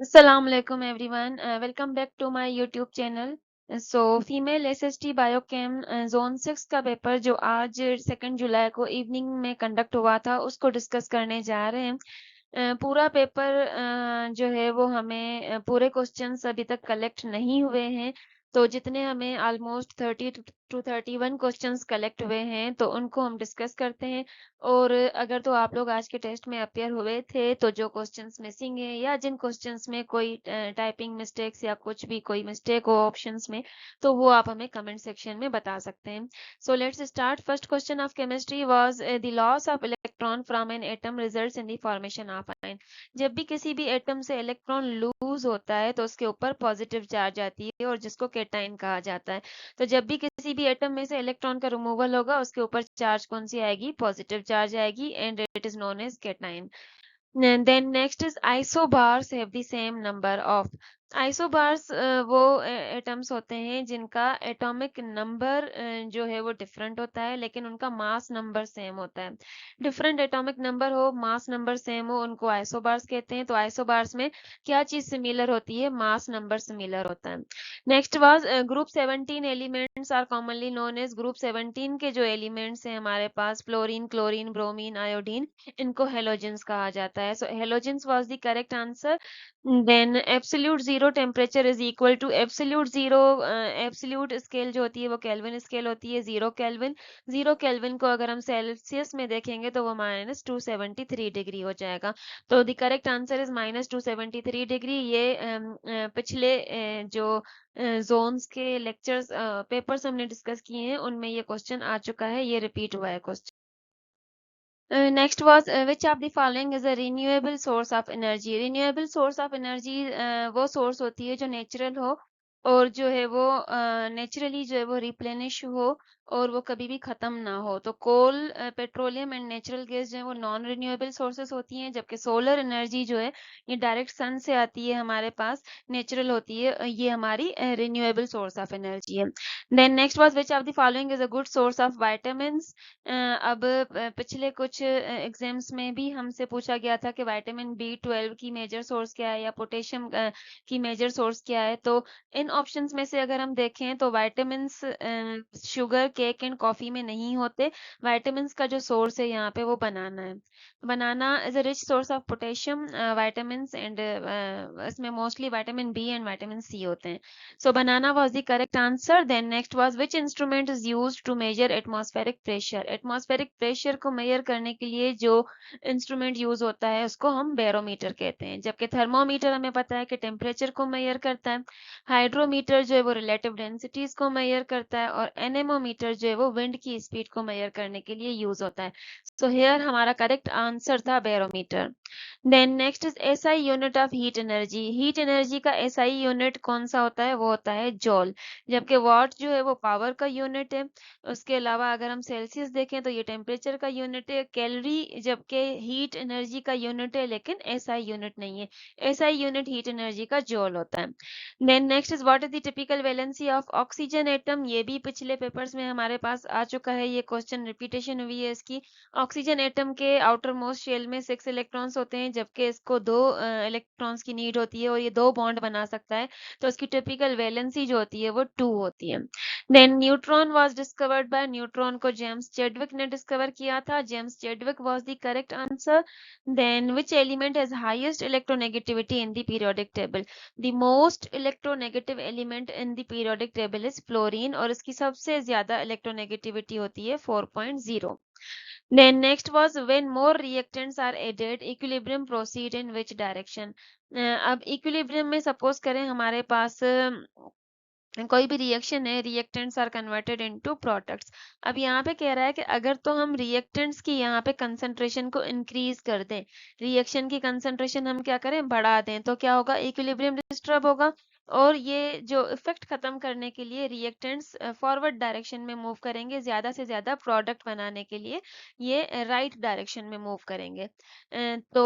Assalamualaikum everyone. Welcome back to my YouTube channel. Female SST biochem zone 6 का paper जो आज 2 जुलाई को evening में कंडक्ट हुआ था उसको डिस्कस करने जा रहे हैं। पूरा पेपर जो है वो हमें पूरे क्वेश्चंस अभी तक कलेक्ट नहीं हुए हैं, तो जितने हमें ऑलमोस्ट 30 टू 31 क्वेश्चंस कलेक्ट हुए हैं तो उनको हम डिस्कस करते हैं। और अगर तो आप लोग आज के टेस्ट में अपियर हुए थे तो जो क्वेश्चंस मिसिंग है या जिन क्वेश्चंस में कोई टाइपिंग मिस्टेक्स या कुछ भी कोई मिस्टेक हो ऑप्शंस में, तो वो आप हमें कमेंट सेक्शन में बता सकते हैं। So let's start. First question of chemistry was the loss of electron from an atom results in the formation of ion. जब भी किसी भी एटम से इलेक्ट्रॉन लूज होता है तो उसके ऊपर पॉजिटिव चार्ज आती है और जिसको केटाइन कहा जाता है। तो जब भी किसी भी एटम में से इलेक्ट्रॉन का रिमूवल होगा उसके ऊपर चार्ज कौन सी आएगी? पॉजिटिव चार्ज आएगी and it is known as cation. Then next is isobars have the same number of। Isobars वो एटम्स होते हैं जिनका एटॉमिक नंबर जो है वो डिफरेंट होता है लेकिन उनका मास नंबर सेम होता है। डिफरेंट एटॉमिक नंबर हो, मास नंबर सेम हो, उनको आइसोबार्स कहते हैं। तो आइसोबार्स में क्या चीज सिमिलर होती है? मास नंबर सिमिलर होता है। Next was group 17 elements are commonly known as. Group 17 के जो एलिमेंट्स हैं हमारे पास फ्लोरीन, क्लोरीन, ब्रोमीन, आयोडीन, इनको हेलोजेंस कहा जाता है। So halogens was the correct answer. Then absolute zero temperature is equal to absolute zero. Absolute scale जो होती है वो केल्विन स्केल होती है, 0 केल्विन। 0 केल्विन को अगर हम सेल्सियस में देखेंगे तो वो -273 डिग्री हो जाएगा। तो the correct answer is -273 degree. ये पिछले जो जोन्स के लेक्चर्स पेपर्स हमने डिस्कस किए हैं उनमें ये क्वेश्चन आ चुका है, ये रिपीट हुआ है question. Next was which of the following is a renewable source of energy। renewable source of energy वो source होती है जो नेचुरल हो और जो है वो नेचुरली जो है वो रिप्लेनिश हो और वो कभी भी खत्म ना हो। तो कोल, पेट्रोलियम एंड नेचुरल गैस जो है वो नॉन रिन्यूएबल सोर्सेस होती हैं, जबकि सोलर एनर्जी जो है ये डायरेक्ट सन से आती है हमारे पास, नेचुरल होती है, ये हमारी रिन्यूएबल सोर्स ऑफ एनर्जी है। Then next was which of the following is a good source of vitamins. अब पिछले कुछ एग्जाम्स में भी हमसे पूछा गया था कि विटामिन B12 की मेजर सोर्स क्या है या पोटेशियम की मेजर सोर्स क्या है। तो इन ऑप्शंस में से अगर हम देखें तो vitamins sugar, cake and coffee में नहीं होते। विटामिन्स का जो सोर्स है यहाँ पे वो बनाना है। Banana is a rich source of potassium vitamins and इसमें mostly vitamin B and vitamin C होते हैं। So banana was the correct answer. Then next was which instrument is used to measure atmospheric pressure। atmospheric pressure को measure करने के लिए जो instrument use होता है उसको हम बैरोमीटर कहते हैं, जबकि थर्मोमीटर हमें पता है कि टेम्परेचर को मेजर करता है। हाइड्रोमीटर जो है वो रिलेटिव डेंसिटीज को मेजर करता है और एनेमोमीटर जो है वो विंड की स्पीड को मेजर करने के लिए यूज होता है। सो हेयर हमारा करेक्ट आंसर था barometer. Then next is SI unit of heat energy. Heat energy का एसआई यूनिट कौन सा होता है? वो होता है जॉल, जबकि वाट जो है वो पावर का यूनिट है। उसके अलावा अगर हम सेल्सियस देखें तो ये टेम्परेचर का यूनिट है। कैलोरी जबकि हीट एनर्जी का यूनिट है लेकिन एसआई यूनिट नहीं है। एसआई यूनिट हीट एनर्जी का जॉल होता है। Then next is what is the typical valency of oxygen atom. ये भी पिछले पेपर्स में हमारे पास आ चुका है, ये क्वेश्चन रिपीटेशन हुई है इसकी। ऑक्सीजन एटम के आउटर मोस्ट शेल में 6 इलेक्ट्रॉन्स होते हैं, जबकि इसको 2 इलेक्ट्रॉन्स की नीड होती है और ये 2 बॉन्ड बना सकता है। तो इसकी टिपिकल वैलेंसी जो होती है वो 2 होती है। Then neutron was discovered by. Neutron को जेम्स चैडविक ने डिस्कवर किया था। James Chadwick was the correct answer. Then which element has highest electronegativity in the periodic table. The most electronegative element in the periodic table is fluorine और इसकी सबसे ज्यादा electronegativity होती है 4.0। Then next was when more reactants are added, equilibrium proceed in which direction। अब equilibrium में suppose करें हमारे पास कोई भी रिएक्शन है, reactants are converted into products. अब यहाँ पे कह रहा है कि अगर तो हम रिएक्टेंट्स की यहाँ पे कंसंट्रेशन को इंक्रीज कर दें, रिएक्शन की कंसंट्रेशन हम क्या करें? बढ़ा दें, तो क्या होगा? इक्विलिब्रियम डिस्टर्ब होगा और ये जो इफेक्ट खत्म करने के लिए रिएक्टेंट्स फॉरवर्ड डायरेक्शन में मूव करेंगे, ज्यादा से ज्यादा प्रोडक्ट बनाने के लिए ये राइट डायरेक्शन में मूव करेंगे। तो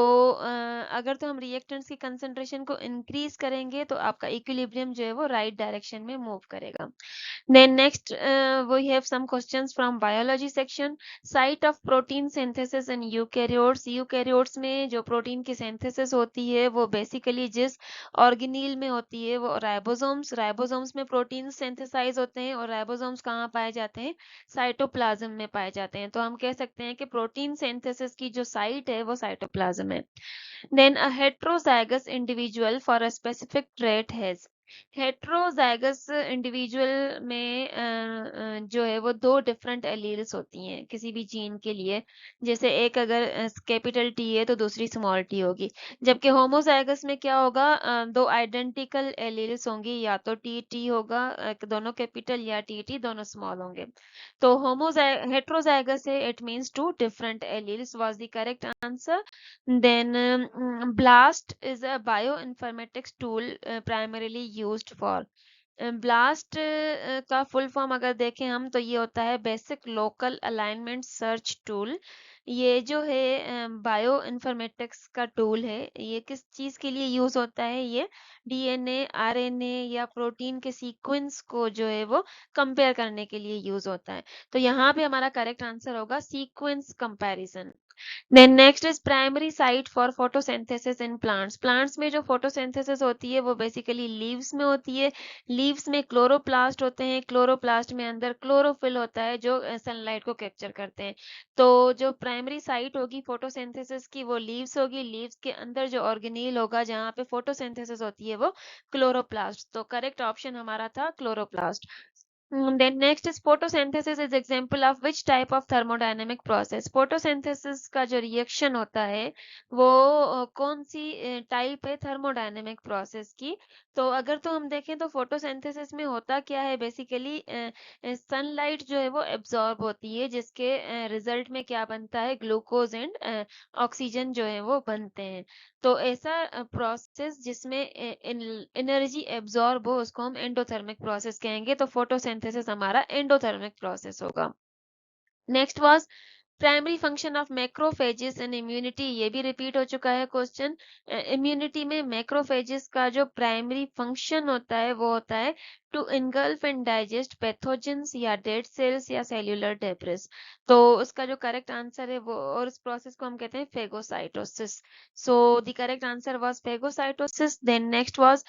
अगर तो हम रिएक्टेंट्स की कंसंट्रेशन को इंक्रीज करेंगे तो आपका इक्विलिब्रियम जो है वो राइट डायरेक्शन में मूव करेगा। Then next, we have some questions from biology section. Site of protein synthesis in eukaryotes. Eukaryotes में जो प्रोटीन की synthesis होती है वो basically जिस ऑर्गेनील में होती है वो राइबोसोम्स। राइबोसोम्स में प्रोटीन सिंथेसाइज होते हैं और राइबोसोम्स कहाँ पाए जाते हैं? साइटोप्लाज्म में पाए जाते हैं। तो हम कह सकते हैं कि प्रोटीन सिंथेसिस की जो साइट है वो साइटोप्लाज्म है। Then a heterozygous individual for a specific trait has heterozygous individual में जो है वो दो डिफरेंट एलील्स होती हैं किसी भी जीन के लिए। जैसे एक अगर कैपिटल टी है तो दूसरी स्मॉल टी होगी, जबकि होमोजाइगस में क्या होगा? दो आइडेंटिकल एलील्स होंगी, या तो टी टी होगा दोनों कैपिटल, या टी टी दोनों स्मॉल होंगे। तो हेट्रोजाइगस है, it means two different alleles was the correct answer. Then BLAST is a bioinformatics tool primarily used for BLAST का फुल फॉर्म अगर देखें हम तो ये होता है basic local alignment search tool. ये जो है बायो इन्फॉर्मेटिक्स का टूल है। ये किस चीज़ के लिए यूज़ होता है? ये डीएनए, आरएनए या प्रोटीन के सीक्वेंस को जो है वो कंपेयर करने के लिए यूज़ होता है। तो यहाँ पे हमारा करेक्ट आंसर होगा sequence comparison. Then next is primary site for photosynthesis in plants. Plants में जो फोटोसिंथेसिस होती है वो बेसिकली लीव्स में होती है। लीव्स में क्लोरोप्लास्ट होते हैं, क्लोरोप्लास्ट में अंदर क्लोरोफिल होता है जो सनलाइट को कैप्चर करते हैं। तो जो प्राइमरी साइट होगी फोटोसिंथेसिस की वो लीव्स होगी। लीव्स के अंदर जो ऑर्गेनील होगा जहाँ पे फोटोसिंथेसिस होती है वो क्लोरोप्लास्ट। तो करेक्ट ऑप्शन हमारा था chloroplast. Then next is photosynthesis is example of which type of thermodynamic process? photosynthesis का जो रिएक्शन होता है वो कौन सी टाइप है थर्मोडायनेमिक प्रोसेस की? तो अगर तो हम देखें तो फोटोसिंथेसिस में होता क्या है? बेसिकली सनलाइट जो है वो एब्जॉर्ब होती है, जिसके रिजल्ट में क्या बनता है? ग्लूकोज एंड ऑक्सीजन जो है वो बनते हैं। तो ऐसा प्रोसेस जिसमें एनर्जी एब्जॉर्ब हो उसको हम एंडोथर्मिक प्रोसेस कहेंगे। तो फोटोसिंथेसिस हमारा एंडोथर्मिक प्रोसेस होगा। Next was primary function of macrophages in immunity. ये भी रिपीट हो चुका है क्वेश्चन। इम्यूनिटी में मैक्रोफेजेस का जो प्राइमरी फंक्शन होता है वो होता है to engulf and digest pathogens या डेड सेल्स या सेल्यूलर डेब्रिस। तो उसका जो करेक्ट आंसर है वो, और इस प्रोसेस को हम कहते हैं phagocytosis. So the correct answer was phagocytosis. Then next was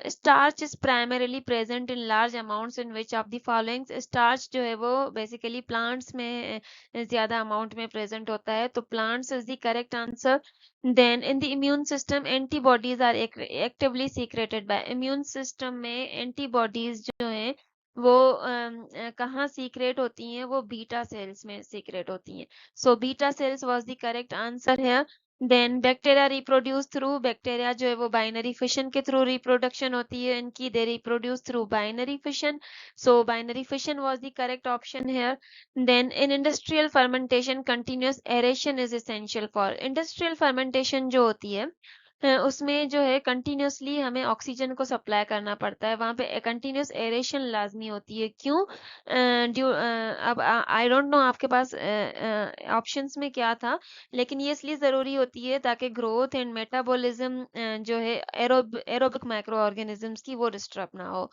starch is primarily present in large amounts in which of the following. Starch जो है वो बेसिकली प्लांट्स में ज्यादा अमाउंट में प्रेजेंट होता है, तो plants is the correct answer. Then in the immune system antibodies are actively secreted by. Immune system में एंटीबॉडीज जो हैं वो कहाँ सीक्रेट होती हैं? वो बीटा सेल्स में सीक्रेट होती हैं। So beta cells was the correct answer है। Then bacteria reproduce through. Bacteria जो है वो बाइनरी फिशन के थ्रू रिप्रोडक्शन होती है इनकी। They reproduce through binary fission. So binary fission was the correct option है। Then in industrial fermentation, continuous aeration is essential for। industrial fermentation जो होती है उसमें जो है कंटिन्यूसली हमें ऑक्सीजन को सप्लाई करना पड़ता है, वहाँ पे कंटिन्यूस एरेशन लाजमी होती है। क्यों? अब आई डोंट नो आपके पास ऑप्शंस में क्या था, लेकिन ये इसलिए ज़रूरी होती है ताकि ग्रोथ एंड मेटाबॉलिज्म जो है एरोबिक माइक्रो ऑर्गेनिजम्स की वो डिस्टर्ब ना हो।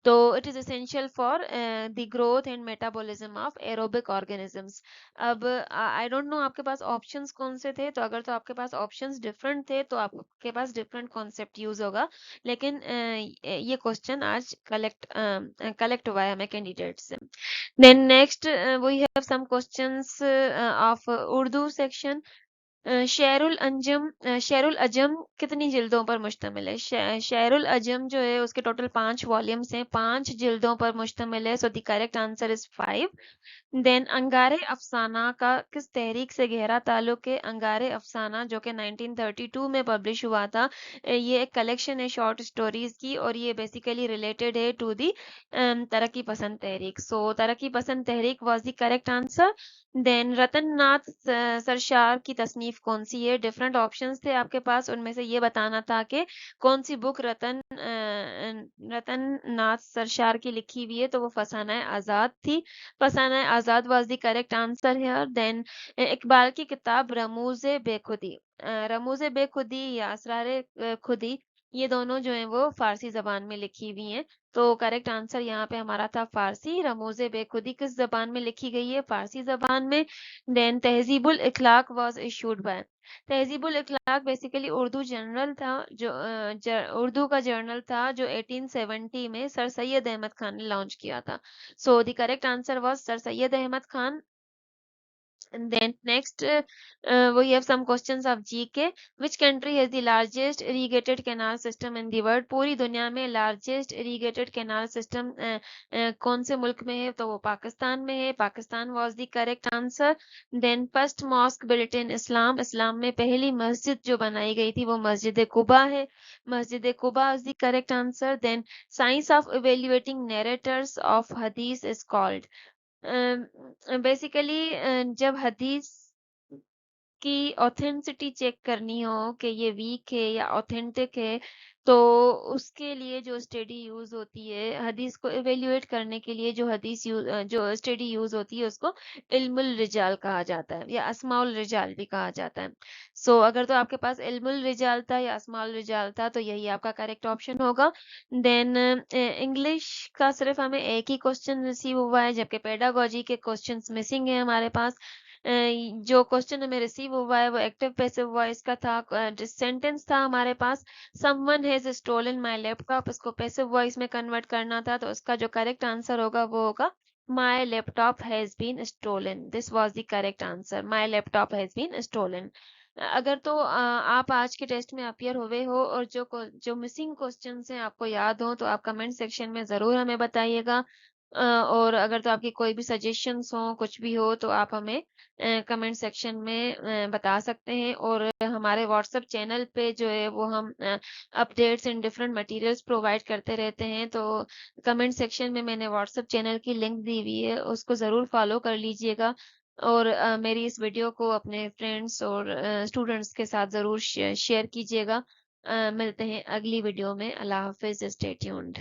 तो it is essential for the growth and metabolism of aerobic organisms. अब आई डोंट नो आपके पास ऑप्शंस कौन से थे, तो अगर तो आपके पास ऑप्शंस डिफरेंट थे तो आपके पास डिफरेंट कॉन्सेप्ट यूज होगा, लेकिन ये क्वेश्चन आज कलेक्ट हुआ है हमें कैंडिडेट से। Then next we have some questions of Urdu section. Sherul Ajam कितनी जिल्दों पर मुश्तमिल है? शेरुल अजम जो है उसके टोटल 5 वॉल्यूम्स हैं, 5 जिल्दों पर मुश्तमिल है। So the correct answer is 5। देन अंगारे अफसाना का किस तहरीक से गहरा ताल्लुक है? अंगारे अफसाना जो कि 1932 में पब्लिश हुआ था, ये एक कलेक्शन है शॉर्ट स्टोरीज की, और ये बेसिकली रिलेटेड है to the Taraqqi Pasand Tahreek. So Taraqqi Pasand Tahreek was the correct answer. Then Ratan Nath Sarshar की तसनीफ तारीफ कौन सी है। डिफरेंट ऑप्शंस थे आपके पास, उनमें से ये बताना था कि कौन सी बुक रतन नाथ सरशार की लिखी हुई है, तो वो फसाना आज़ाद थी। Fasana Azad was the correct answer here. Then Iqbal की किताब रमूज़े बेखुदी, रमूज़े बेखुदी या असरारे खुदी, ये दोनों जो हैं वो फारसी ज़बान में लिखी हुई हैं। तो करेक्ट आंसर यहाँ पे हमारा था फारसी। रमूज़े बेखुदी किस ज़बान में लिखी गई है? फारसी ज़बान में। Then Tahzibul Ikhlaq was issued by, Tahzibul Ikhlaq basically Urdu journal था, जो उर्दू का जर्नल था जो 1870 में सर सैयद अहमद खान ने लॉन्च किया था। So the correct answer was sir Syed Ahmad Khan. And then next, we have some questions of GK. Which country has the largest irrigated canal system in the world? पूरी दुनिया में largest irrigated canal system कौन से मुल्क में है? तो वो पाकिस्तान में है। Pakistan was the correct answer. Then first mosque built in Islam. इस्लाम में पहली मस्जिद जो बनाई गई थी वो मस्जिद कुबा है। मस्जिद Quba is the correct answer. Then science of evaluating narrators of hadith is called. Basically जब हदीस की ऑथेंटिसिटी चेक करनी हो कि ये वीक है या ऑथेंटिक है, तो उसके लिए जो स्टडी यूज होती है, हदीस को इवेल्युएट करने के लिए जो जो स्टडी यूज होती है, उसको इल्मुल रिजाल कहा जाता है या अस्माउल रिजाल भी कहा जाता है। सो अगर तो आपके पास इल्मुल रिजाल था या अस्माउल रिजाल था, तो यही आपका करेक्ट ऑप्शन होगा। देन इंग्लिश का सिर्फ हमें एक ही क्वेश्चन रिसीव हुआ है, जबकि पेडागोजी के क्वेश्चंस मिसिंग है हमारे पास। जो क्वेश्चन हमें रिसीव हुआ है वो एक्टिव पैसिव वॉइस का था। सेंटेंस था हमारे पास, someone has stolen my laptop, इसको पैसिव वॉइस में कन्वर्ट करना था, तो उसका जो करेक्ट आंसर होगा वो होगा my laptop has been stolen. This was the correct answer, my laptop has been stolen. अगर तो आप आज के टेस्ट में अपियर हुए हो और जो मिसिंग क्वेश्चंस हैं आपको याद हो, तो आप कमेंट सेक्शन में ज़रूर हमें बताइएगा। और अगर तो आपकी कोई भी सजेशंस हो, कुछ भी हो, तो आप हमें कमेंट सेक्शन में बता सकते हैं। और हमारे व्हाट्सएप चैनल पे जो है वो हम updates and different materials provide करते रहते हैं। तो कमेंट सेक्शन में मैंने व्हाट्सएप चैनल की लिंक दी हुई है, उसको ज़रूर फॉलो कर लीजिएगा। और मेरी इस वीडियो को अपने फ्रेंड्स और स्टूडेंट्स के साथ ज़रूर शेयर कीजिएगा। मिलते हैं अगली वीडियो में। अल्लाह हाफिज़, स्टे ट्यून्ड।